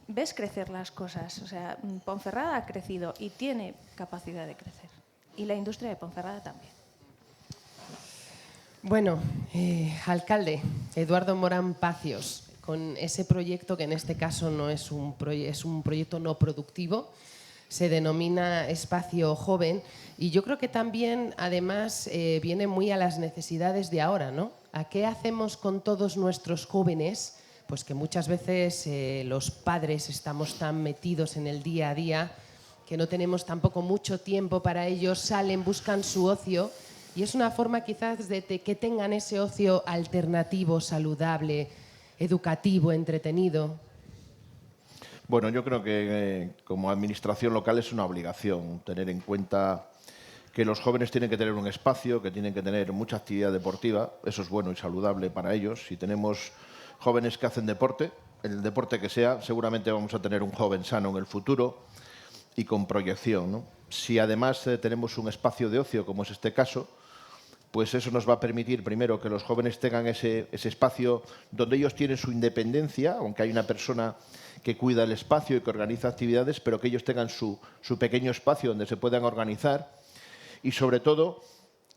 Ves crecer las cosas. O sea, Ponferrada ha crecido y tiene capacidad de crecer. Y la industria de Ponferrada también. Bueno, alcalde Eduardo Morán Pacios, con ese proyecto que en este caso no es un proyecto no productivo, se denomina Espacio Joven y yo creo que también además viene muy a las necesidades de ahora, ¿no? ¿A qué hacemos con todos nuestros jóvenes? Pues que muchas veces los padres estamos tan metidos en el día a día que no tenemos tampoco mucho tiempo para ellos, salen, buscan su ocio y es una forma quizás de que tengan ese ocio alternativo, saludable, educativo, entretenido. Bueno, yo creo que como administración local es una obligación tener en cuenta que los jóvenes tienen que tener un espacio, que tienen que tener mucha actividad deportiva, eso es bueno y saludable para ellos. Si tenemos jóvenes que hacen deporte, el deporte que sea, seguramente vamos a tener un joven sano en el futuro y con proyección, ¿no? Si además tenemos un espacio de ocio, como es este caso, pues eso nos va a permitir primero que los jóvenes tengan ese espacio donde ellos tienen su independencia, aunque hay una persona que cuida el espacio y que organiza actividades, pero que ellos tengan su pequeño espacio donde se puedan organizar y sobre todo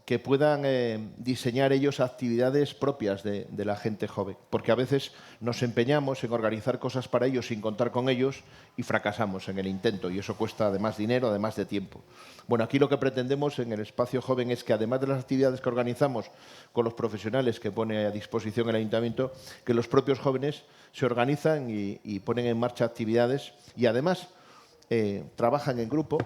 que puedan diseñar ellos actividades propias de la gente joven. Porque a veces nos empeñamos en organizar cosas para ellos sin contar con ellos y fracasamos en el intento. Y eso cuesta además dinero, además de tiempo. Bueno, aquí lo que pretendemos en el Espacio Joven es que además de las actividades que organizamos con los profesionales que pone a disposición el Ayuntamiento, que los propios jóvenes se organizan y ponen en marcha actividades y además trabajan en grupo.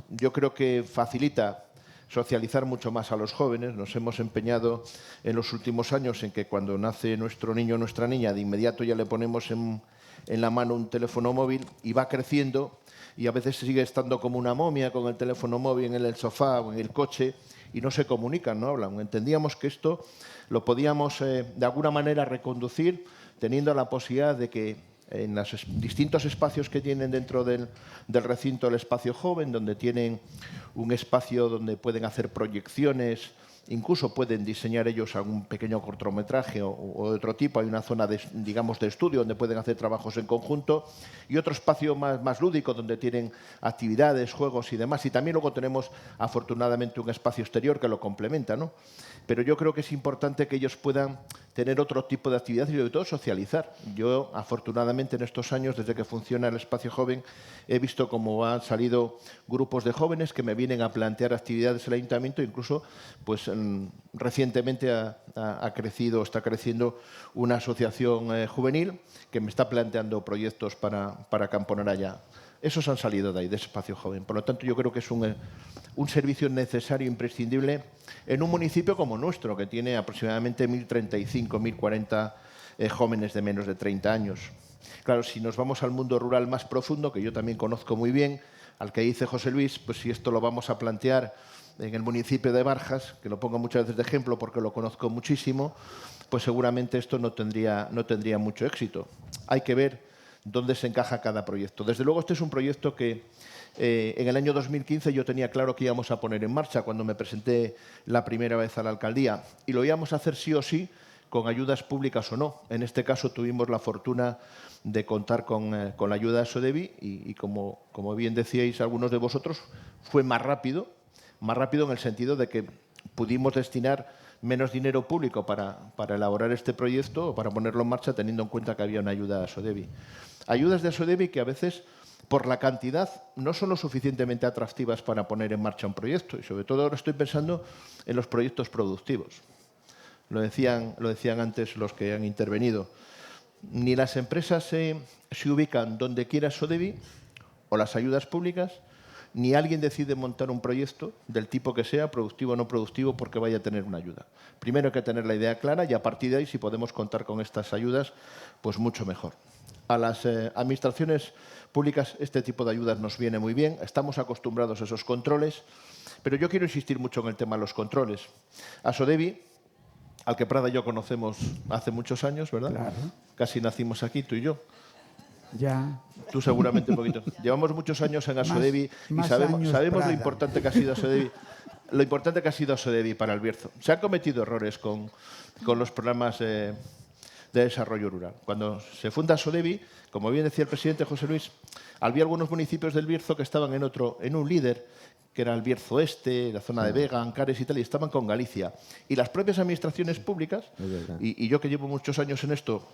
Yo creo que facilita socializar mucho más a los jóvenes. Nos hemos empeñado en los últimos años en que cuando nace nuestro niño o nuestra niña, de inmediato ya le ponemos en la mano un teléfono móvil y va creciendo y a veces sigue estando como una momia con el teléfono móvil en el sofá o en el coche y no se comunican, no hablan. Entendíamos que esto lo podíamos de alguna manera reconducir teniendo la posibilidad de que en los distintos espacios que tienen dentro del recinto del Espacio Joven, donde tienen un espacio donde pueden hacer proyecciones, incluso pueden diseñar ellos algún pequeño cortometraje o de otro tipo. Hay una zona, digamos, de estudio donde pueden hacer trabajos en conjunto y otro espacio más lúdico donde tienen actividades, juegos y demás. Y también luego tenemos, afortunadamente, un espacio exterior que lo complementa, ¿no? Pero yo creo que es importante que ellos puedan tener otro tipo de actividades y sobre todo socializar. Yo, afortunadamente, en estos años, desde que funciona el Espacio Joven, he visto cómo han salido grupos de jóvenes que me vienen a plantear actividades en el Ayuntamiento. Incluso, pues recientemente está creciendo una asociación juvenil que me está planteando proyectos para Camponeraya. Esos han salido de ahí, de ese Espacio Joven. Por lo tanto, yo creo que es un servicio necesario, imprescindible, en un municipio como nuestro, que tiene aproximadamente 1.035, 1.040 jóvenes de menos de 30 años. Claro, si nos vamos al mundo rural más profundo, que yo también conozco muy bien, al que dice José Luis, pues si esto lo vamos a plantear en el municipio de Barjas, que lo pongo muchas veces de ejemplo porque lo conozco muchísimo, pues seguramente esto no tendría mucho éxito. Hay que ver dónde se encaja cada proyecto. Desde luego, este es un proyecto que en el año 2015 yo tenía claro que íbamos a poner en marcha cuando me presenté la primera vez a la alcaldía y lo íbamos a hacer sí o sí, con ayudas públicas o no. En este caso tuvimos la fortuna de contar con la ayuda de Sodevi y como bien decíais algunos de vosotros, fue más rápido Más rápido en el sentido de que pudimos destinar menos dinero público para elaborar este proyecto o para ponerlo en marcha, teniendo en cuenta que había una ayuda a Sodevi. Ayudas de Sodevi que a veces, por la cantidad, no son lo suficientemente atractivas para poner en marcha un proyecto. Y sobre todo ahora estoy pensando en los proyectos productivos. Lo decían antes los que han intervenido. Ni las empresas se ubican donde quiera Sodevi o las ayudas públicas, ni alguien decide montar un proyecto del tipo que sea, productivo o no productivo, porque vaya a tener una ayuda. Primero hay que tener la idea clara y a partir de ahí, si podemos contar con estas ayudas, pues mucho mejor. A las administraciones públicas este tipo de ayudas nos viene muy bien, estamos acostumbrados a esos controles, pero yo quiero insistir mucho en el tema de los controles. A Sodevi, al que Prada y yo conocemos hace muchos años, ¿verdad? Claro. Casi nacimos aquí, tú y yo. Ya. Tú seguramente un poquito. Llevamos muchos años en Asodevi y sabemos lo importante que ha sido Asodevi. Lo importante que ha sido Asodevi para el Bierzo. Se han cometido errores con los programas de desarrollo rural. Cuando se funda Asodevi, como bien decía el presidente José Luis, había algunos municipios del Bierzo que estaban en un líder, que era el Bierzo Este, la zona de Vega, Ancares y tal, y estaban con Galicia. Y las propias administraciones públicas, y yo que llevo muchos años en esto,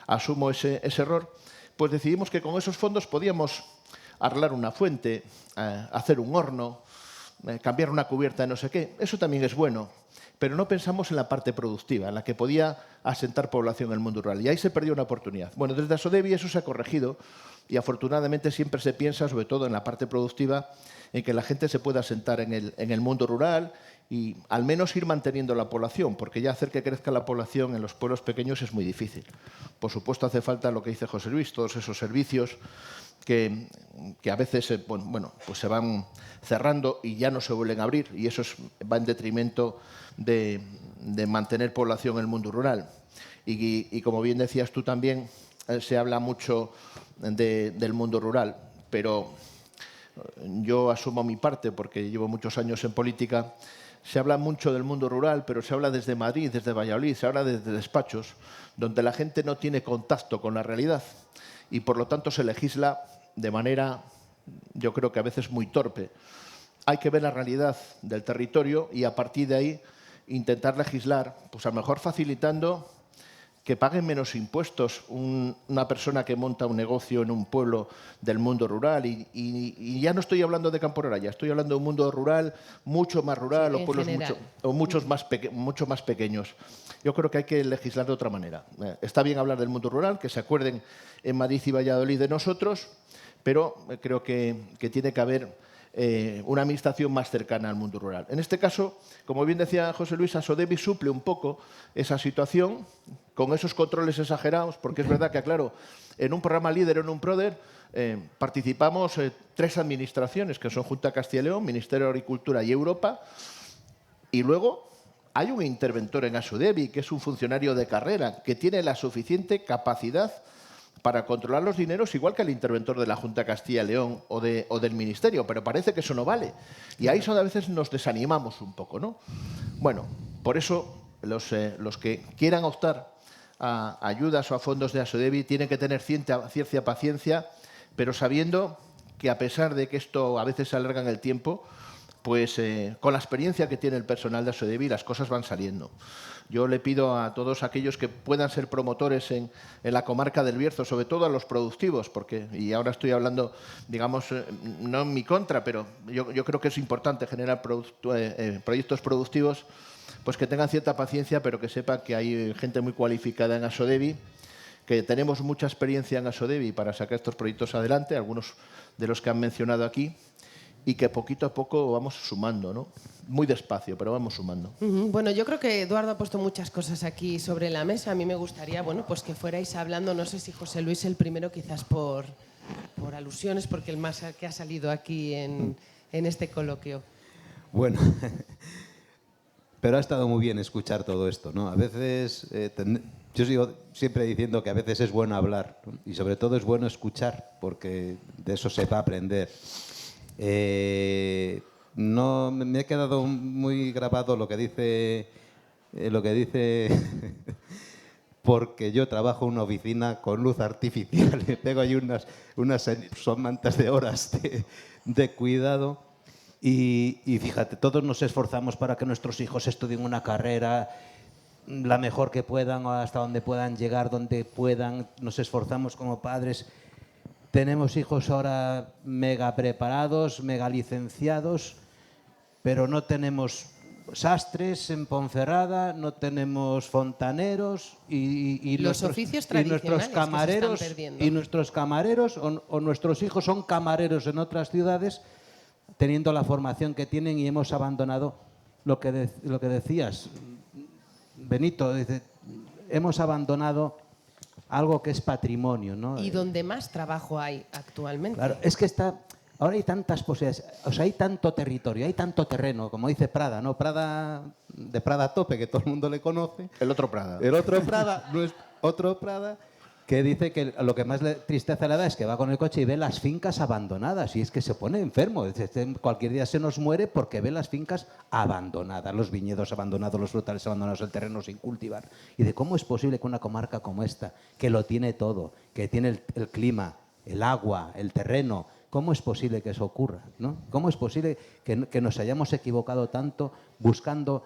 asumo ese error, pues decidimos que con esos fondos podíamos arreglar una fuente, hacer un horno, cambiar una cubierta de no sé qué. Eso también es bueno, pero no pensamos en la parte productiva, en la que podía asentar población en el mundo rural. Y ahí se perdió una oportunidad. Bueno, desde Asodevi eso se ha corregido y afortunadamente siempre se piensa, sobre todo en la parte productiva, en que la gente se pueda asentar en el mundo rural y al menos ir manteniendo la población, porque ya hacer que crezca la población en los pueblos pequeños es muy difícil. Por supuesto, hace falta lo que dice José Luis, todos esos servicios que a veces pues se van cerrando y ya no se vuelven a abrir, y eso va en detrimento de mantener población en el mundo rural. Y como bien decías tú también, se habla mucho del mundo rural, pero yo asumo mi parte porque llevo muchos años en política. Se habla mucho del mundo rural, pero se habla desde Madrid, desde Valladolid, se habla desde despachos, donde la gente no tiene contacto con la realidad y, por lo tanto, se legisla de manera, yo creo que a veces muy torpe. Hay que ver la realidad del territorio y, a partir de ahí, intentar legislar, pues a lo mejor facilitando que paguen menos impuestos una persona que monta un negocio en un pueblo del mundo rural. Y ya no estoy hablando de campo rural, ya estoy hablando de un mundo rural, mucho más rural, sí, o pueblos mucho más pequeños. Yo creo que hay que legislar de otra manera. Está bien hablar del mundo rural, que se acuerden en Madrid y Valladolid de nosotros, pero creo que tiene que haber una administración más cercana al mundo rural. En este caso, como bien decía José Luis, Asodevi suple un poco esa situación con esos controles exagerados, porque es verdad que, claro, en un programa líder o en un PRODER participamos 3 administraciones, que son Junta de Castilla y León, Ministerio de Agricultura y Europa, y luego hay un interventor en Asodevi, que es un funcionario de carrera, que tiene la suficiente capacidad para controlar los dineros, igual que el interventor de la Junta de Castilla y León o del Ministerio, pero parece que eso no vale. Y ahí a veces nos desanimamos un poco, ¿no? Bueno, por eso los que quieran optar a ayudas o a fondos de Asodevi tienen que tener cierta paciencia, pero sabiendo que, a pesar de que esto a veces se alarga en el tiempo, pues con la experiencia que tiene el personal de Asodevi las cosas van saliendo. Yo le pido a todos aquellos que puedan ser promotores en la comarca del Bierzo, sobre todo a los productivos, y ahora estoy hablando, digamos, no en mi contra, pero yo creo que es importante generar proyectos productivos, pues que tengan cierta paciencia, pero que sepan que hay gente muy cualificada en Asodevi, que tenemos mucha experiencia en Asodevi para sacar estos proyectos adelante, algunos de los que han mencionado aquí, y que poquito a poco vamos sumando, ¿no? Muy despacio, pero vamos sumando. Bueno, yo creo que Eduardo ha puesto muchas cosas aquí sobre la mesa. A mí me gustaría, bueno, pues que fuerais hablando, no sé si José Luis el primero, quizás por alusiones, porque el más que ha salido aquí en este coloquio. Bueno, pero ha estado muy bien escuchar todo esto, ¿no? A veces, yo sigo siempre diciendo que a veces es bueno hablar, ¿no? Y sobre todo es bueno escuchar, porque de eso se va a aprender. No me ha quedado muy grabado lo que dice porque yo trabajo en una oficina con luz artificial, me pego ahí unas son mantas de horas de cuidado Y fíjate, todos nos esforzamos para que nuestros hijos estudien una carrera la mejor que puedan, hasta donde puedan llegar, donde puedan. Nos esforzamos como padres. Tenemos hijos ahora mega preparados, mega licenciados, pero no tenemos sastres en Ponferrada, no tenemos fontaneros y los oficios tradicionales nuestros camareros o nuestros hijos son camareros en otras ciudades, teniendo la formación que tienen, y hemos abandonado lo que decías, Benito, hemos abandonado algo que es patrimonio, ¿no? Y donde más trabajo hay actualmente. Claro, es que ahora hay tantas posibilidades, o sea, hay tanto territorio, hay tanto terreno, como dice Prada, ¿no? De Prada Tope, que todo el mundo le conoce. El otro Prada. El otro Prada, no es otro Prada, que dice que lo que más tristeza le da es que va con el coche y ve las fincas abandonadas, y es que se pone enfermo. Cualquier día se nos muere porque ve las fincas abandonadas, los viñedos abandonados, los frutales abandonados, el terreno sin cultivar. Y de cómo es posible que una comarca como esta, que lo tiene todo, que tiene el clima, el agua, el terreno, ¿cómo es posible que eso ocurra, ¿no? ¿Cómo es posible que nos hayamos equivocado tanto buscando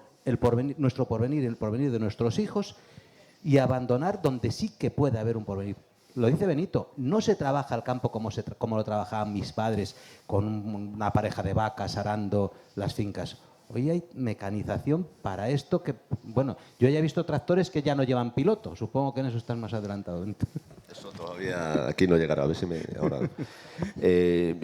nuestro porvenir, el porvenir de nuestros hijos, y abandonar donde sí que puede haber un porvenir? Lo dice Benito, no se trabaja el campo como lo trabajaban mis padres, con una pareja de vacas arando las fincas. Hoy hay mecanización para esto que, bueno, yo ya he visto tractores que ya no llevan piloto, supongo que en eso están más adelantados. Eso todavía aquí no llegará, a ver si ahora.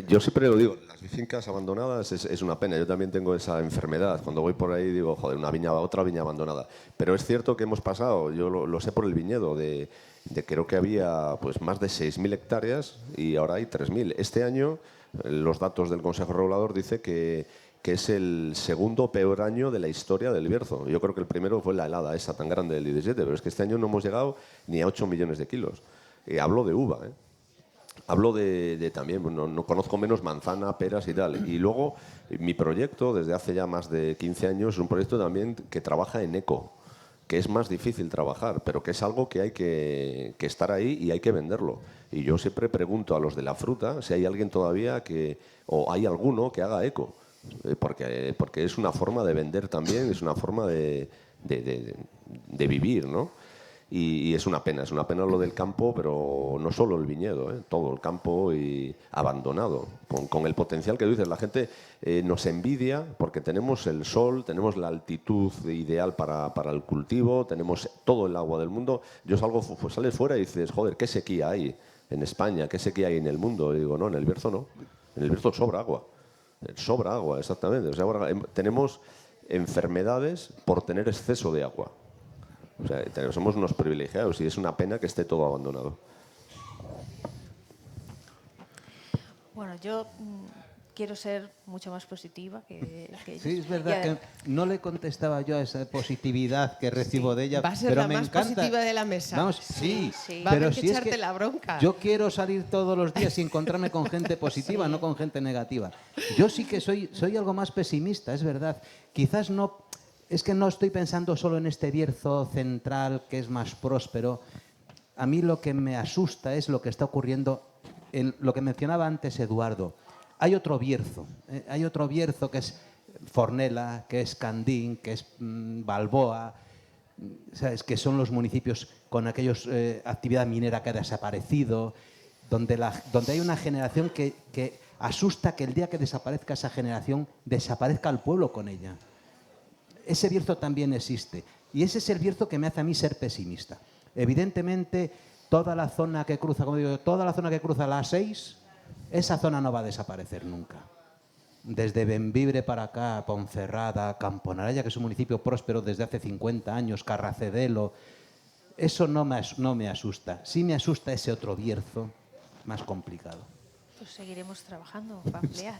Yo siempre lo digo, las fincas abandonadas es una pena. Yo también tengo esa enfermedad. Cuando voy por ahí digo, joder, otra viña abandonada. Pero es cierto que hemos pasado, yo lo sé por el viñedo, de creo que había pues más de 6.000 hectáreas y ahora hay 3.000. Este año los datos del Consejo Regulador dice que es el segundo peor año de la historia del Bierzo. Yo creo que el primero fue la helada esa tan grande del I-17, pero es que este año no hemos llegado ni a 8 millones de kilos. Hablo de uva, hablo de también, no conozco menos manzana, peras y tal. Y luego mi proyecto, desde hace ya más de 15 años, es un proyecto también que trabaja en eco, que es más difícil trabajar, pero que es algo que hay que estar ahí y hay que venderlo. Y yo siempre pregunto a los de la fruta si hay alguien todavía o hay alguno que haga eco. Porque es una forma de vender también, es una forma de vivir, ¿no? Y es una pena lo del campo, pero no solo el viñedo, todo el campo abandonado, con el potencial que tú dices. La gente nos envidia porque tenemos el sol, tenemos la altitud ideal para el cultivo, tenemos todo el agua del mundo. Yo sales fuera y dices, joder, ¿qué sequía hay en España? ¿Qué sequía hay en el mundo? Y digo, no, en el Bierzo no, en el Bierzo sobra agua. Sobra agua, exactamente. O sea, tenemos enfermedades por tener exceso de agua. O sea, somos unos privilegiados y es una pena que esté todo abandonado. Bueno, yo quiero ser mucho más positiva que ellos. Sí, es verdad que no le contestaba yo a esa positividad que recibo de ella. Va a ser pero la me más encanta. Positiva de la mesa. Vamos, sí. Va a haber pero que si echarte es que la bronca. yo quiero salir todos los días y encontrarme con gente positiva, no con gente negativa. Yo sí que soy algo más pesimista, es verdad. Quizás no, es que no estoy pensando solo en este Bierzo central que es más próspero. A mí lo que me asusta es lo que está ocurriendo en lo que mencionaba antes Eduardo. Hay otro Bierzo que es Fornela, que es Candín, que es Balboa, ¿sabes? Que son los municipios con aquellos actividad minera que ha desaparecido, donde hay una generación que asusta que el día que desaparezca esa generación, desaparezca el pueblo con ella. Ese Bierzo también existe y ese es el Bierzo que me hace a mí ser pesimista. Evidentemente, toda la zona que cruza, como digo, toda la zona que cruza la A6, esa zona no va a desaparecer nunca. Desde Bembibre para acá, Ponferrada, Camponaraya, que es un municipio próspero desde hace 50 años, Carracedelo, eso no me asusta. Sí me asusta ese otro Bierzo más complicado. Pues seguiremos trabajando para ampliar.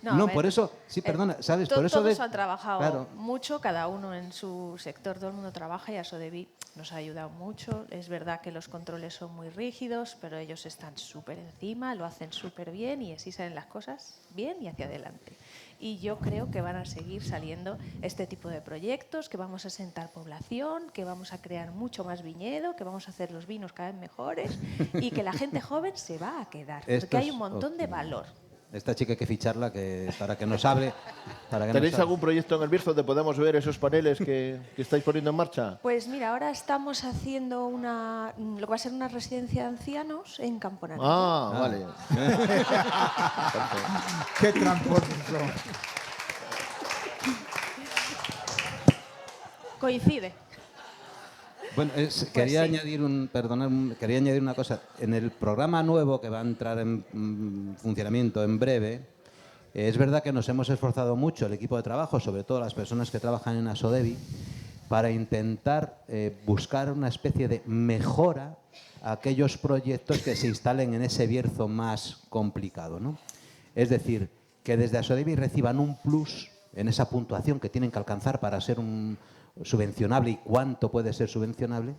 No, por eso, sí, perdona, ¿sabes? Por eso todos han trabajado claro. mucho, cada uno en su sector, todo el mundo trabaja y Asodevi nos ha ayudado mucho. Es verdad que los controles son muy rígidos, pero ellos están súper encima, lo hacen súper bien y así salen las cosas bien y hacia adelante. Y yo creo que van a seguir saliendo este tipo de proyectos, que vamos a sentar población, que vamos a crear mucho más viñedo, que vamos a hacer los vinos cada vez mejores y que la gente joven se va a quedar, porque hay un montón de valor. Esta chica hay que ficharla para que nos hable. ¿Tenéis algún proyecto en el Bierzo donde podamos ver esos paneles que estáis poniendo en marcha? Pues mira, ahora estamos haciendo lo que va a ser una residencia de ancianos en Camponaria. Vale. ¡Qué transportes son! Coincide. Bueno, quería añadir una cosa. En el programa nuevo que va a entrar en funcionamiento en breve, es verdad que nos hemos esforzado mucho, el equipo de trabajo, sobre todo las personas que trabajan en Asodebi, para intentar buscar una especie de mejora a aquellos proyectos que se instalen en ese Bierzo más complicado, ¿no? Es decir, que desde Asodebi reciban un plus en esa puntuación que tienen que alcanzar para ser subvencionable y cuánto puede ser subvencionable,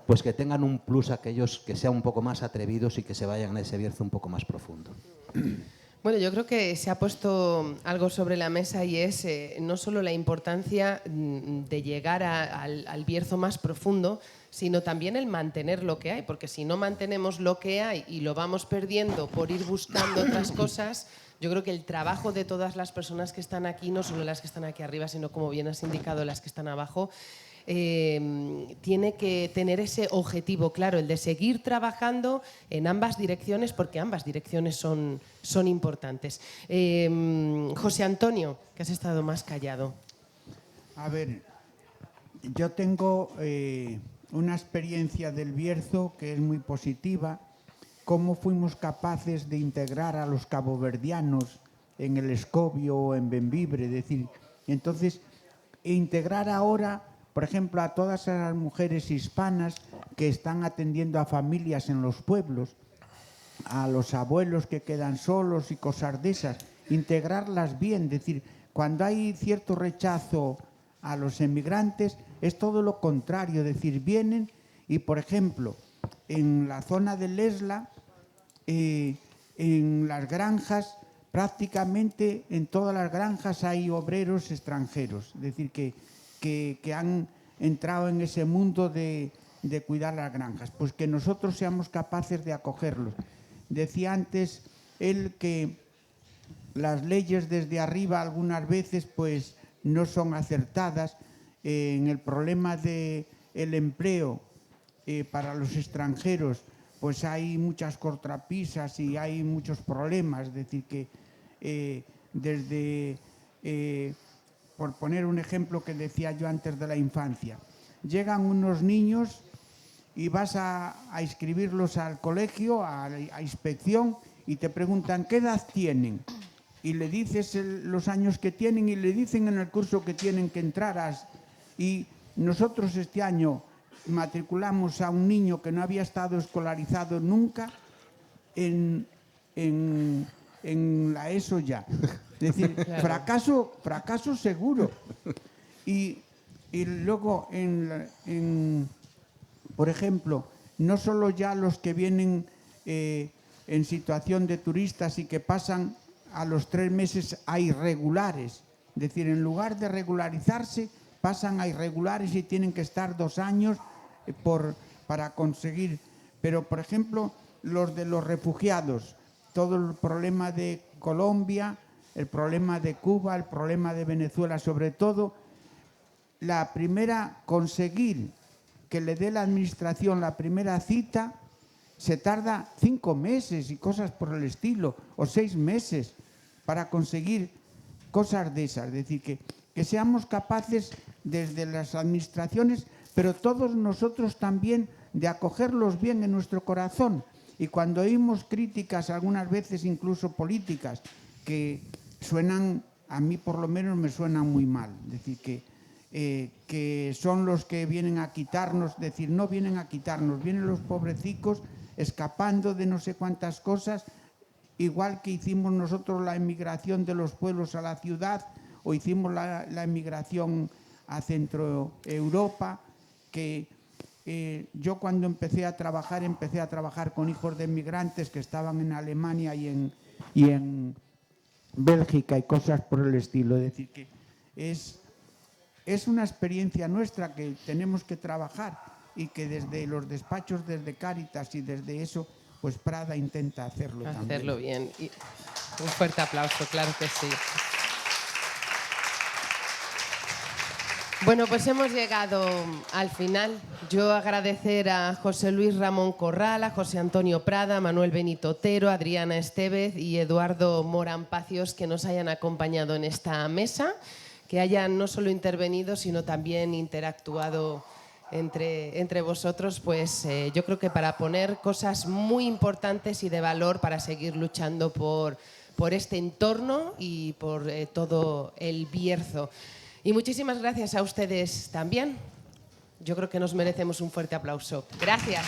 pues que tengan un plus aquellos que sean un poco más atrevidos y que se vayan a ese Bierzo un poco más profundo. Bueno, yo creo que se ha puesto algo sobre la mesa y es no solo la importancia de llegar al Bierzo más profundo, sino también el mantener lo que hay, porque si no mantenemos lo que hay y lo vamos perdiendo por ir buscando otras cosas, yo creo que el trabajo de todas las personas que están aquí, no solo las que están aquí arriba, sino como bien has indicado, las que están abajo, tiene que tener ese objetivo claro, el de seguir trabajando en ambas direcciones, porque ambas direcciones son importantes. José Antonio, que has estado más callado. A ver, yo tengo una experiencia del Bierzo que es muy positiva. Cómo fuimos capaces de integrar a los caboverdianos en el Escobio o en Bembibre, es decir, entonces integrar ahora, por ejemplo, a todas las mujeres hispanas que están atendiendo a familias en los pueblos, a los abuelos que quedan solos y cosas de esas, integrarlas bien, es decir, cuando hay cierto rechazo a los emigrantes es todo lo contrario, es decir, vienen y, por ejemplo, en la zona de Lesla, en las granjas, prácticamente en todas las granjas hay obreros extranjeros, es decir, que han entrado en ese mundo de cuidar las granjas, pues que nosotros seamos capaces de acogerlos. Decía antes él que las leyes desde arriba algunas veces pues no son acertadas en el problema del empleo para los extranjeros, pues hay muchas cortapisas y hay muchos problemas, es decir, que por poner un ejemplo que decía yo antes de la infancia, llegan unos niños y vas a inscribirlos al colegio, a inspección, y te preguntan ¿qué edad tienen? Y le dices los años que tienen y le dicen en el curso que tienen que entrar. Y nosotros este año matriculamos a un niño que no había estado escolarizado nunca en la ESO ya. Es decir, claro. fracaso seguro. Y luego, por ejemplo, no solo ya los que vienen en situación de turistas y que pasan a los 3 meses a irregulares. Es decir, en lugar de regularizarse, pasan a irregulares y tienen que estar 2 años para conseguir. Pero, por ejemplo, los de los refugiados, todo el problema de Colombia, el problema de Cuba, el problema de Venezuela, sobre todo, la primera, conseguir que le dé la administración la primera cita, se tarda 5 meses y cosas por el estilo, o 6 meses para conseguir cosas de esas. Es decir, que seamos capaces desde las administraciones, pero todos nosotros también, de acogerlos bien en nuestro corazón. Y cuando oímos críticas, algunas veces incluso políticas, que suenan, a mí por lo menos me suenan muy mal. Es decir, que son los que vienen a quitarnos, es decir, no vienen a quitarnos, vienen los pobrecicos escapando de no sé cuántas cosas, igual que hicimos nosotros la emigración de los pueblos a la ciudad, o hicimos la emigración a Centro Europa, que yo cuando empecé a trabajar con hijos de emigrantes que estaban en Alemania y en Bélgica y cosas por el estilo. Es decir, que es una experiencia nuestra que tenemos que trabajar y que desde los despachos, desde Cáritas y desde eso, pues Prada intenta hacerlo también. Hacerlo bien. Un fuerte aplauso, claro que sí. Bueno, pues hemos llegado al final. Yo agradecer a José Luis Ramón Corral, a José Antonio Prada, Manuel Benito Otero, Adriana Estevez y Eduardo Morán Pacios que nos hayan acompañado en esta mesa, que hayan no solo intervenido, sino también interactuado entre vosotros, pues yo creo que para poner cosas muy importantes y de valor para seguir luchando por este entorno y por todo el Bierzo. Y muchísimas gracias a ustedes también. Yo creo que nos merecemos un fuerte aplauso. Gracias.